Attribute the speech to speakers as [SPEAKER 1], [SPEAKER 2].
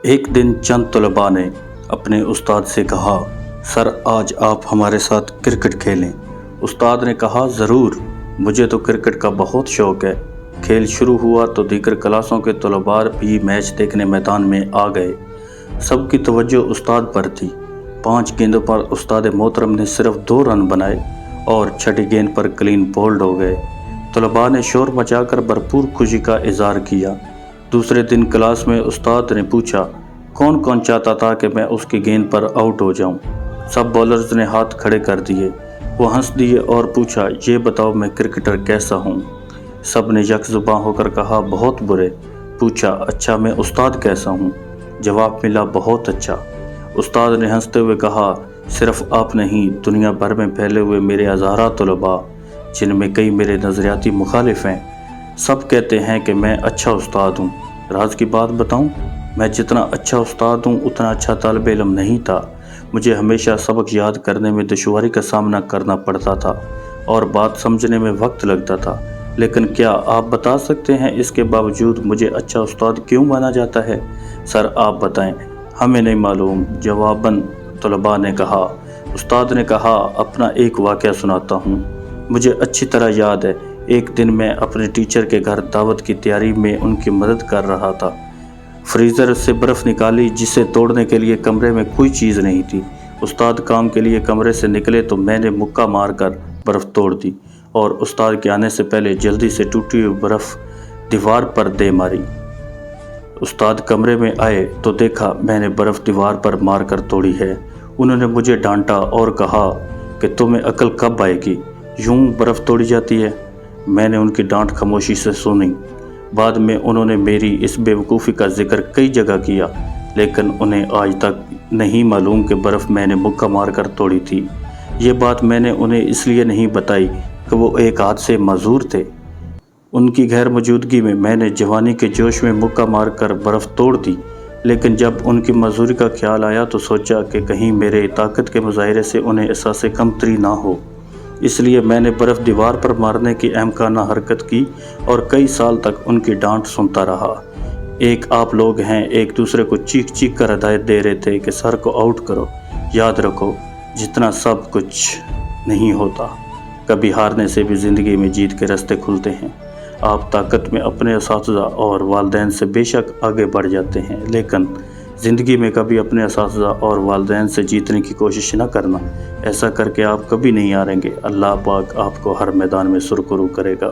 [SPEAKER 1] ایک دن چند طلباء نے اپنے استاد سے کہا، سر آج آپ ہمارے ساتھ کرکٹ کھیلیں۔ استاد نے کہا، ضرور، مجھے تو کرکٹ کا بہت شوق ہے۔ کھیل شروع ہوا تو دیگر کلاسوں کے طلباء بھی میچ دیکھنے میدان میں آ گئے۔ سب کی توجہ استاد پر تھی۔ 5 گیندوں پر استاد محترم نے صرف 2 رن بنائے اور چھٹی گیند پر کلین بولڈ ہو گئے۔ طلباء نے شور مچا کر بھرپور خوشی کا اظہار کیا۔ دوسرے دن کلاس میں استاد نے پوچھا، کون کون چاہتا تھا کہ میں اس کی گیند پر آؤٹ ہو جاؤں؟ سب بولرز نے ہاتھ کھڑے کر دیے۔ وہ ہنس دیے اور پوچھا، یہ بتاؤ میں کرکٹر کیسا ہوں؟ سب نے یک زباں ہو کر کہا، بہت برے۔ پوچھا، اچھا میں استاد کیسا ہوں؟ جواب ملا، بہت اچھا۔ استاد نے ہنستے ہوئے کہا، صرف آپ نہیں، دنیا بھر میں پھیلے ہوئے میرے ہزارہ طلباء، جن میں کئی میرے نظریاتی مخالف ہیں، سب کہتے ہیں کہ میں اچھا استاد ہوں۔ راز کی بات بتاؤں، میں جتنا اچھا استاد ہوں اتنا اچھا طالب علم نہیں تھا۔ مجھے ہمیشہ سبق یاد کرنے میں دشواری کا سامنا کرنا پڑتا تھا اور بات سمجھنے میں وقت لگتا تھا، لیکن کیا آپ بتا سکتے ہیں اس کے باوجود مجھے اچھا استاد کیوں مانا جاتا ہے؟ سر آپ بتائیں۔ ہمیں نہیں معلوم، جواباً طلباء نے کہا۔ استاد نے کہا، اپنا ایک واقعہ سناتا ہوں۔ مجھے اچھی طرح یاد ہے، ایک دن میں اپنے ٹیچر کے گھر دعوت کی تیاری میں ان کی مدد کر رہا تھا۔ فریزر سے برف نکالی جسے توڑنے کے لیے کمرے میں کوئی چیز نہیں تھی۔ استاد کام کے لیے کمرے سے نکلے تو میں نے مکہ مار کر برف توڑ دی اور استاد کے آنے سے پہلے جلدی سے ٹوٹی ہوئی برف دیوار پر دے ماری۔ استاد کمرے میں آئے تو دیکھا میں نے برف دیوار پر مار کر توڑی ہے۔ انہوں نے مجھے ڈانٹا اور کہا کہ تمہیں عقل کب آئے گی، یوں برف توڑی جاتی ہے؟ میں نے ان کی ڈانٹ خاموشی سے سنی۔ بعد میں انہوں نے میری اس بے وقوفی کا ذکر کئی جگہ کیا، لیکن انہیں آج تک نہیں معلوم کہ برف میں نے مکہ مار کر توڑی تھی۔ یہ بات میں نے انہیں اس لیے نہیں بتائی کہ وہ ایک ہاتھ سے معذور تھے۔ ان کی غیر موجودگی میں نے جوانی کے جوش میں مکہ مار کر برف توڑ دی، لیکن جب ان کی معذوری کا خیال آیا تو سوچا کہ کہیں میرے طاقت کے مظاہرے سے انہیں احساس کمتری نہ ہو، اس لیے میں نے برف دیوار پر مارنے کی احمقانہ حرکت کی اور کئی سال تک ان کی ڈانٹ سنتا رہا۔ ایک آپ لوگ ہیں ایک دوسرے کو چیخ چیخ کر ہدایت دے رہے تھے کہ سر کو آؤٹ کرو۔ یاد رکھو، جتنا سب کچھ نہیں ہوتا، کبھی ہارنے سے بھی زندگی میں جیت کے راستے کھلتے ہیں۔ آپ طاقت میں اپنے اساتذہ اور والدین سے بے شک آگے بڑھ جاتے ہیں، لیکن زندگی میں کبھی اپنے اساتذہ اور والدین سے جیتنے کی کوشش نہ کرنا۔ ایسا کر کے آپ کبھی نہیں ہاریں گے۔ اللہ پاک آپ کو ہر میدان میں سرخرو کرے گا۔